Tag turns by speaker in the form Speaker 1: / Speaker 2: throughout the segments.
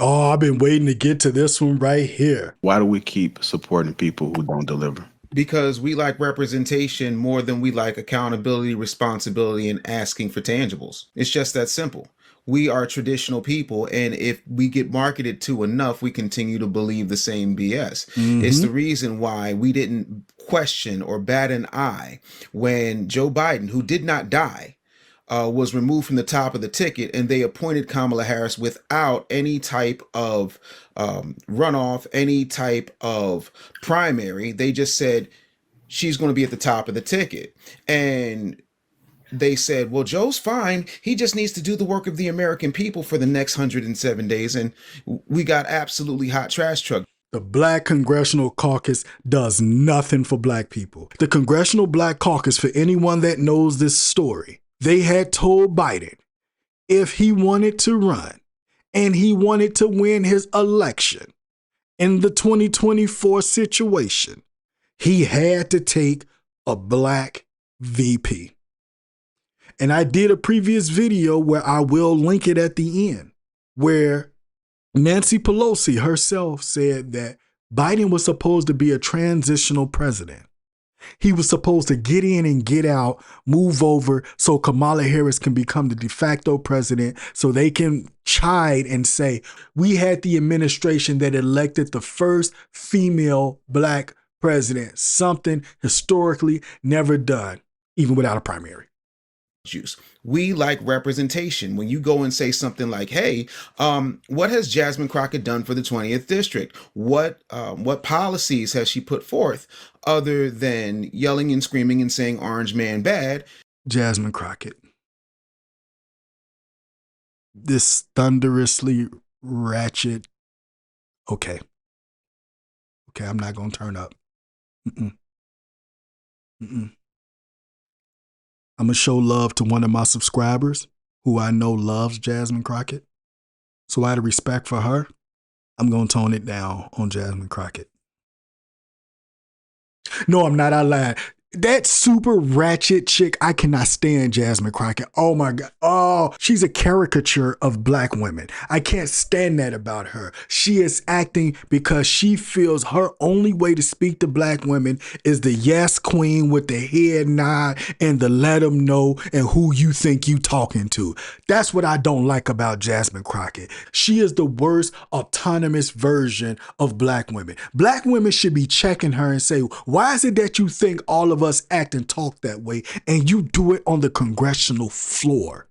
Speaker 1: Oh, I've been waiting to get to this one right here.
Speaker 2: Why do we keep supporting people who don't deliver?
Speaker 3: Because we like representation more than we like accountability, responsibility, and asking for tangibles. It's just that simple. We are traditional people, and if we get marketed to enough, we continue to believe the same BS. It's the reason why we didn't question or bat an eye when Joe Biden, who did not die, was removed from the top of the ticket, and they appointed Kamala Harris without any type of runoff, any type of primary. They just said she's going to be at the top of the ticket. And they said, well, Joe's fine. He just needs to do the work of the American people for the next 107 days. And we got absolutely hot trash truck.
Speaker 1: The Black Congressional Caucus does nothing for black people. The Congressional Black Caucus, for anyone that knows this story, they had told Biden if he wanted to run and he wanted to win his election in the 2024 situation, he had to take a black VP. And I did a previous video where I will link it at the end, where Nancy Pelosi herself said that Biden was supposed to be a transitional president. He was supposed to get in and get out, move over so Kamala Harris can become the de facto president, so they can chide and say, we had the administration that elected the first female black president, something historically never done, even without a primary.
Speaker 3: Juice. We like representation. When you go and say something like, hey, what has Jasmine Crockett done for the 20th district? What policies has she put forth other than yelling and screaming and saying orange man bad?
Speaker 1: Jasmine Crockett. This thunderously ratchet. Okay, I'm not going to turn up. I'm going to show love to one of my subscribers who I know loves Jasmine Crockett. So out of respect for her, I'm going to tone it down on Jasmine Crockett. No, I'm not. I lied. That super ratchet chick, I cannot stand Jasmine Crockett. Oh my God. Oh, she's a caricature of black women. I can't stand that about her. She is acting because she feels her only way to speak to black women is the yes queen with the head nod and the let them know and who you think you talking to. That's what I don't like about Jasmine Crockett. She is the worst autonomous version of black women. Black women should be checking her and say, why is it that you think all of us act and talk that way, and you do it on the congressional floor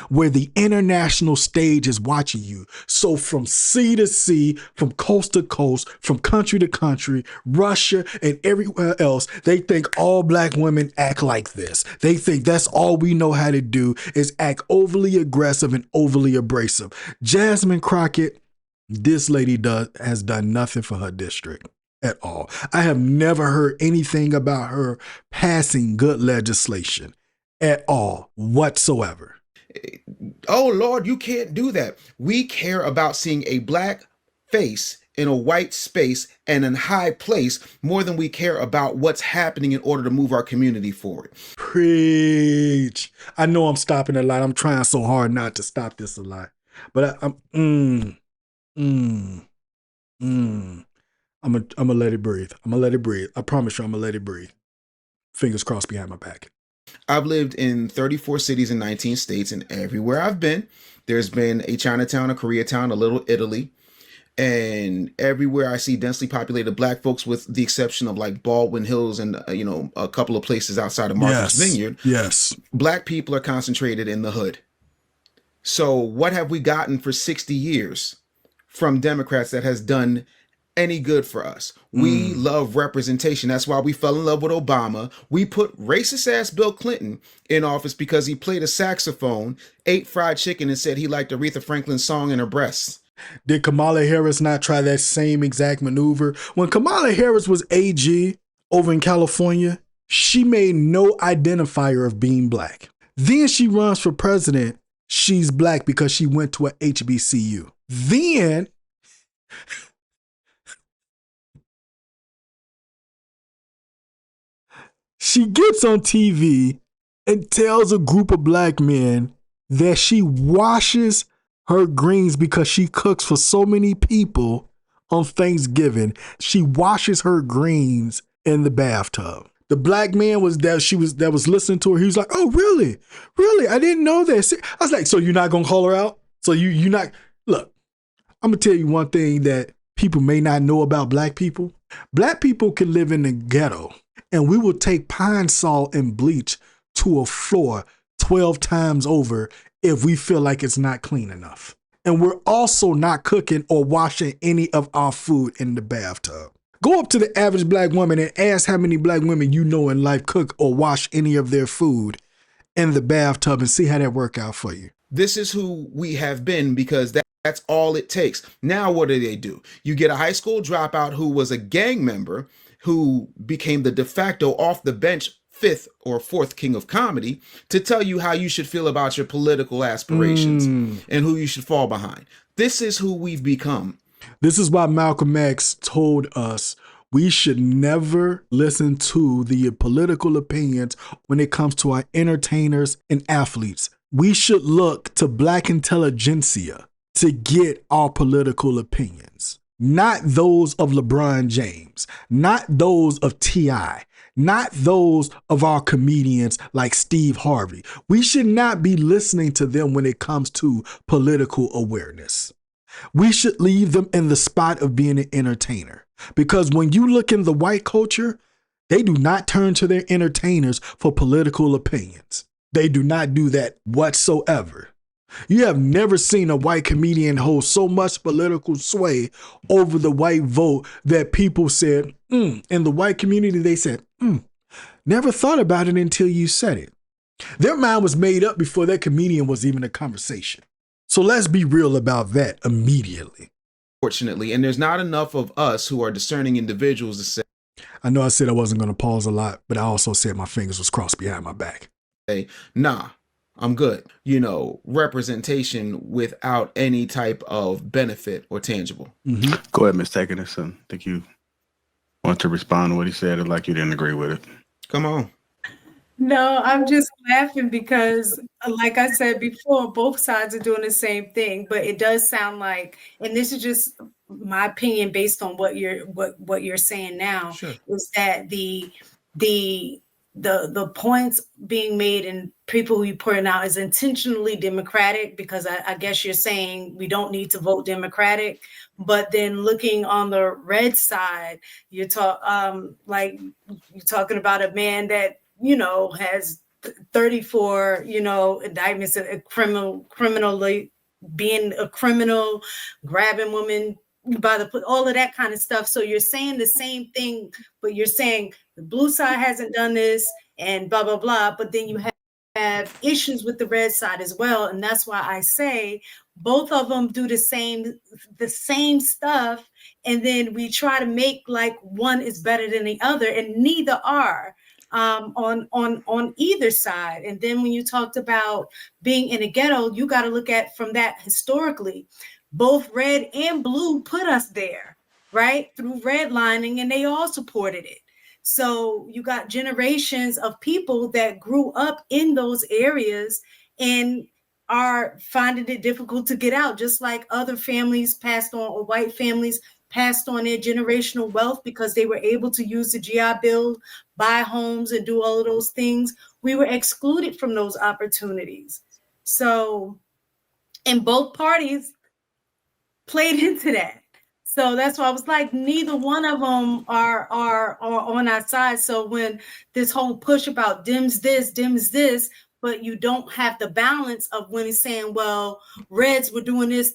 Speaker 1: where the international stage is watching you? So from sea to sea, from coast to coast, from country to country, Russia and everywhere else, they think all black women act like this. They think that's all we know how to do is act overly aggressive and overly abrasive. Jasmine Crockett, this lady has done nothing for her district at all. I have never heard anything about her passing good legislation at all whatsoever.
Speaker 3: Oh, Lord, you can't do that. We care about seeing a black face in a white space and in high place more than we care about what's happening in order to move our community forward.
Speaker 1: Preach. I know I'm stopping a lot. I'm trying so hard not to stop this a lot. But I'm gonna let it breathe. I'm gonna let it breathe. I promise you I'm gonna let it breathe. Fingers crossed behind my back.
Speaker 3: I've lived in 34 cities in 19 states, and everywhere I've been, there's been a Chinatown, a Koreatown, a Little Italy. And everywhere I see densely populated black folks, with the exception of like Baldwin Hills and, a couple of places outside of Martha's Vineyard.
Speaker 1: Yes.
Speaker 3: Black people are concentrated in the hood. So what have we gotten for 60 years from Democrats that has done any good for us? We love representation. That's why we fell in love with Obama. We put racist ass Bill Clinton in office because he played a saxophone, ate fried chicken, and said he liked Aretha Franklin's song in her breasts.
Speaker 1: Did Kamala Harris not try that same exact maneuver? When Kamala Harris was AG over in California, she made no identifier of being black. Then she runs for president. She's black because she went to a HBCU. Then she gets on TV and tells a group of black men that she washes her greens because she cooks for so many people on Thanksgiving. She washes her greens in the bathtub. The black man was listening to her. He was like, "Oh, really? Really? I didn't know that." I was like, "So you're not gonna call her out? So you not look? I'm gonna tell you one thing that people may not know about black people. Black people can live in the ghetto, and we will take pine salt and bleach to a floor 12 times over if we feel like it's not clean enough. And we're also not cooking or washing any of our food in the bathtub. Go up to the average black woman and ask how many black women you know in life cook or wash any of their food in the bathtub and see how that work out for you."
Speaker 3: This is who we have been because that's all it takes. Now, what do? You get a high school dropout who was a gang member who became the de facto off the bench fifth or fourth king of comedy to tell you how you should feel about your political aspirations and who you should fall behind. This is who we've become.
Speaker 1: This is why Malcolm X told us we should never listen to the political opinions when it comes to our entertainers and athletes. We should look to black intelligentsia to get our political opinions, not those of LeBron James, not those of T.I., not those of our comedians like Steve Harvey. We should not be listening to them when it comes to political awareness. We should leave them in the spot of being an entertainer. Because when you look in the white culture, they do not turn to their entertainers for political opinions. They do not do that whatsoever. You have never seen a white comedian hold so much political sway over the white vote that people said, in the white community, they said, never thought about it until you said it. Their mind was made up before that comedian was even a conversation. So let's be real about that immediately.
Speaker 3: Fortunately, and there's not enough of us who are discerning individuals to say,
Speaker 1: I know I said I wasn't going to pause a lot, but I also said my fingers was crossed behind my back.
Speaker 3: Nah, I'm good. Representation without any type of benefit or tangible.
Speaker 1: Mm-hmm.
Speaker 2: Go ahead, Ms. Takenison. I think you want to respond to what he said, or like you didn't agree with it.
Speaker 3: Come on.
Speaker 4: No, I'm just laughing because, like I said before, both sides are doing the same thing. But it does sound like, and this is just my opinion based on what you're saying now,
Speaker 3: Sure.
Speaker 4: is that the points being made and people you putting out is intentionally Democratic, because I guess you're saying we don't need to vote Democratic. But then looking on the red side, you're talking about a man that has 34, indictments, criminally being a criminal, grabbing women by the foot, all of that kind of stuff. So you're saying the same thing, but you're saying the blue side hasn't done this and blah, blah, blah. But then you have issues with the red side as well. And that's why I say both of them do the same stuff. And then we try to make like one is better than the other, and neither are. On either side. And then when you talked about being in a ghetto, you got to look at from that historically. Both red and blue put us there, right? Through redlining, and they all supported it. So you got generations of people that grew up in those areas and are finding it difficult to get out, just like other families passed on, or white families passed on their generational wealth because they were able to use the GI Bill, buy homes, and do all of those things. We were excluded from those opportunities. So, and both parties played into that. So that's why I was like, neither one of them are on our side. So when this whole push about Dems this, but you don't have the balance of when he's saying, well, Reds were doing this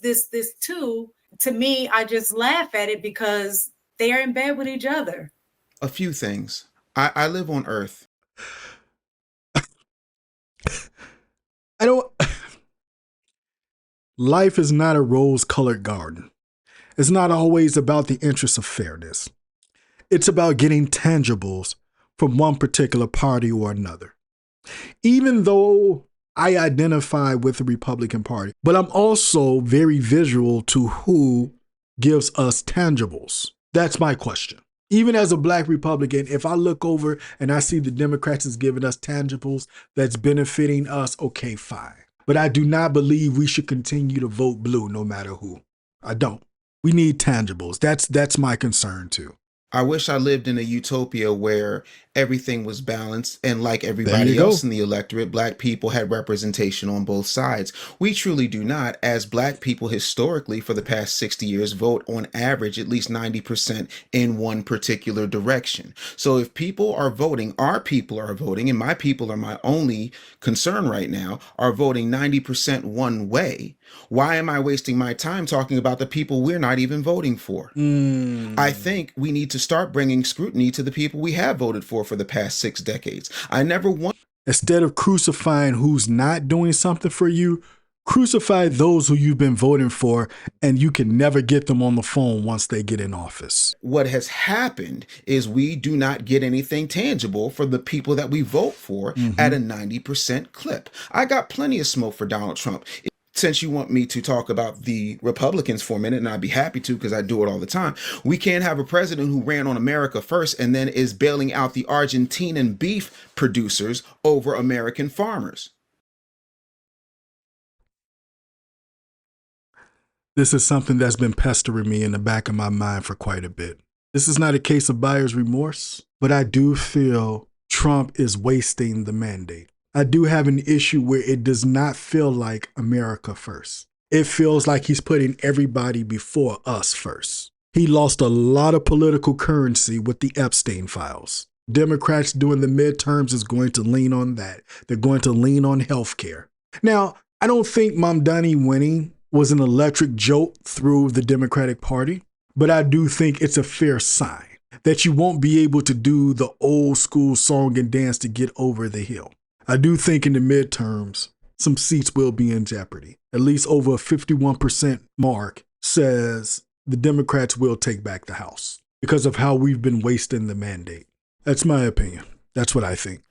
Speaker 4: too. To me, I just laugh at it because they are in bed with each other.
Speaker 3: A few things. I live on Earth.
Speaker 1: Life is not a rose-colored garden. It's not always about the interests of fairness. It's about getting tangibles from one particular party or another. Even though I identify with the Republican Party, but I'm also very visual to who gives us tangibles. That's my question. Even as a Black Republican, if I look over and I see the Democrats is giving us tangibles that's benefiting us, okay, fine. But I do not believe we should continue to vote blue no matter who. I don't. We need tangibles. That's my concern too.
Speaker 3: I wish I lived in a utopia where everything was balanced and like
Speaker 1: There you
Speaker 3: everybody
Speaker 1: go.
Speaker 3: else in the electorate, black people had representation on both sides. We truly do not, as black people historically for the past 60 years vote on average at least 90% in one particular direction. So if people are voting, our people are voting, and my people are my only concern right now, are voting 90% one way, why am I wasting my time talking about the people we're not even voting for? I think we need to start bringing scrutiny to the people we have voted for the past 6 decades. I never want.
Speaker 1: Instead of crucifying who's not doing something for you, crucify those who you've been voting for, and you can never get them on the phone once they get in office.
Speaker 3: What has happened is we do not get anything tangible for the people that we vote for at a 90% clip. I got plenty of smoke for Donald Trump. Since you want me to talk about the Republicans for a minute, and I'd be happy to because I do it all the time, we can't have a president who ran on America first and then is bailing out the Argentinian beef producers over American farmers.
Speaker 1: This is something that's been pestering me in the back of my mind for quite a bit. This is not a case of buyer's remorse, but I do feel Trump is wasting the mandate. I do have an issue where it does not feel like America first. It feels like he's putting everybody before us first. He lost a lot of political currency with the Epstein files. Democrats during the midterms is going to lean on that. They're going to lean on healthcare. Now, I don't think Mamdani winning was an electric jolt through the Democratic Party, but I do think it's a fair sign that you won't be able to do the old school song and dance to get over the hill. I do think in the midterms, some seats will be in jeopardy. At least over a 51% mark says the Democrats will take back the House because of how we've been wasting the mandate. That's my opinion. That's what I think.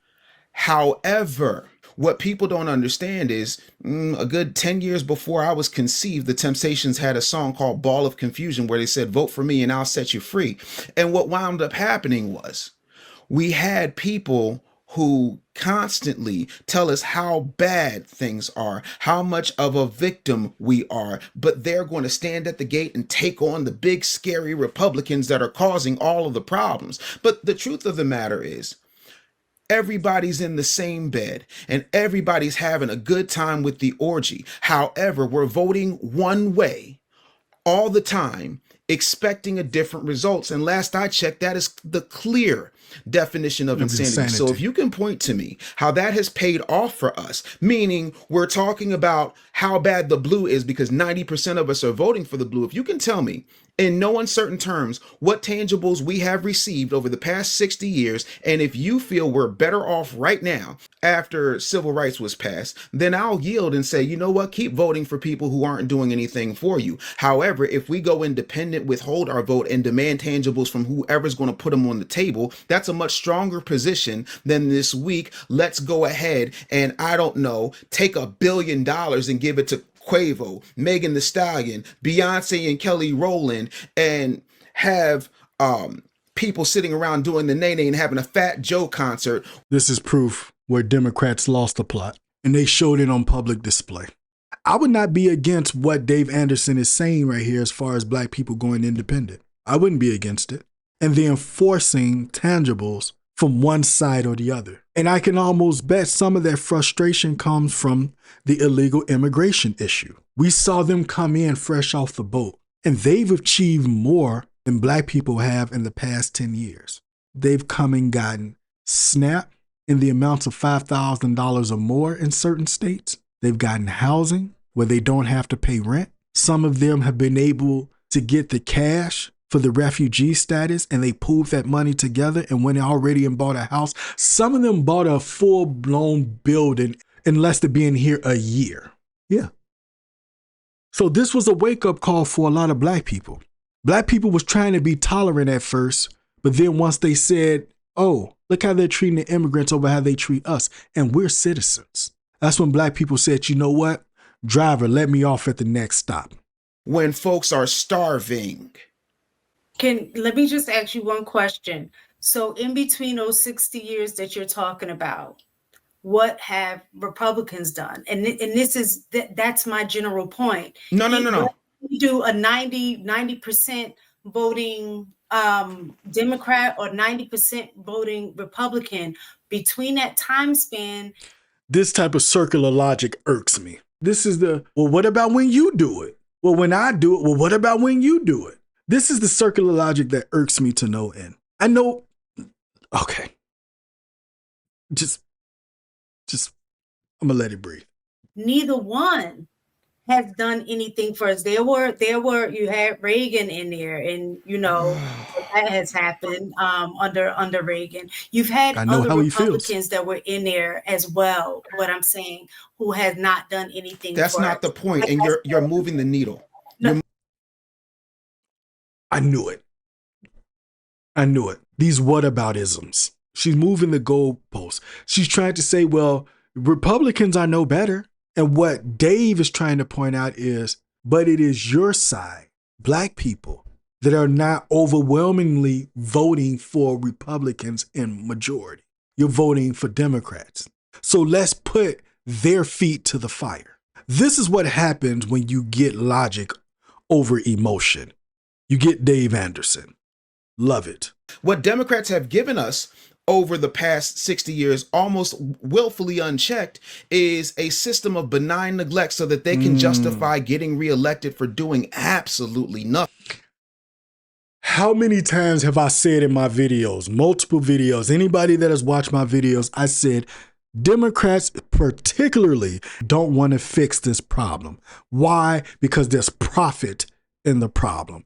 Speaker 3: However, what people don't understand is a good 10 years before I was conceived, the Temptations had a song called Ball of Confusion where they said, vote for me and I'll set you free. And what wound up happening was we had people who constantly tell us how bad things are, how much of a victim we are, but they're going to stand at the gate and take on the big, scary Republicans that are causing all of the problems. But the truth of the matter is, everybody's in the same bed and everybody's having a good time with the orgy. However, we're voting one way all the time, expecting a different results. And last I checked, that is the clear definition of insanity. So if you can point to me how that has paid off for us, meaning we're talking about how bad the blue is because 90% of us are voting for the blue. If you can tell me in no uncertain terms what tangibles we have received over the past 60 years, and if you feel we're better off right now after civil rights was passed, then I'll yield and say, you know what, keep voting for people who aren't doing anything for you. However, if we go independent, withhold our vote, and demand tangibles from whoever's going to put them on the table, that's a much stronger position than this week. Let's go ahead and, I don't know, take $1 billion and give it to Quavo, Megan Thee Stallion, Beyonce and Kelly Rowland, and have people sitting around doing the nay-nay and having a Fat Joe concert.
Speaker 1: This is proof where Democrats lost the plot, and they showed it on public display. I would not be against what Dave Anderson is saying right here as far as black people going independent. I wouldn't be against it. And the enforcing tangibles from one side or the other. And I can almost bet some of that frustration comes from the illegal immigration issue. We saw them come in fresh off the boat, and they've achieved more than black people have in the past 10 years. They've come and gotten SNAP in the amounts of $5,000 or more in certain states. They've gotten housing where they don't have to pay rent. Some of them have been able to get the cash for the refugee status, and they pooled that money together and went already and bought a house. Some of them bought a full-blown building in less than being here a year. Yeah. So this was a wake-up call for a lot of black people. Black people was trying to be tolerant at first, but then once they said, oh, look how they're treating the immigrants over how they treat us, and we're citizens. That's when black people said, you know what? Driver, let me off at the next stop.
Speaker 3: When folks are starving.
Speaker 4: Let me just ask you one question. So in between those 60 years that you're talking about, what have Republicans done? And this is that's my general point.
Speaker 3: No.
Speaker 4: You do a 90% voting Democrat or 90% voting Republican. Between that time span,
Speaker 1: this type of circular logic irks me. This is the, well, what about when you do it? Well, when I do it, well, what about when you do it? This is the circular logic that irks me to no end. I know, okay. Just, I'm gonna let it breathe.
Speaker 4: neither one has done anything for us. There were you had Reagan in there, and you know that has happened under Reagan. You've had other Republicans that were in there as well. What I'm saying, who has not done anything.
Speaker 3: That's not us. The point, and you're moving the needle.
Speaker 4: No.
Speaker 1: I knew it. These whataboutisms. She's moving the goalposts. She's trying to say, well, Republicans are no better. And what Dave is trying to point out is, but it is your side, Black people, that are not overwhelmingly voting for Republicans in majority. You're voting for Democrats. So let's put their feet to the fire. This is what happens when you get logic over emotion. You get Dave Anderson. Love it.
Speaker 3: What Democrats have given us over the past 60 years, almost willfully unchecked, is a system of benign neglect so that they can justify getting reelected for doing absolutely nothing.
Speaker 1: How many times have I said in my videos, multiple videos, anybody that has watched my videos, I said, Democrats particularly don't want to fix this problem. Why? Because there's profit in the problem.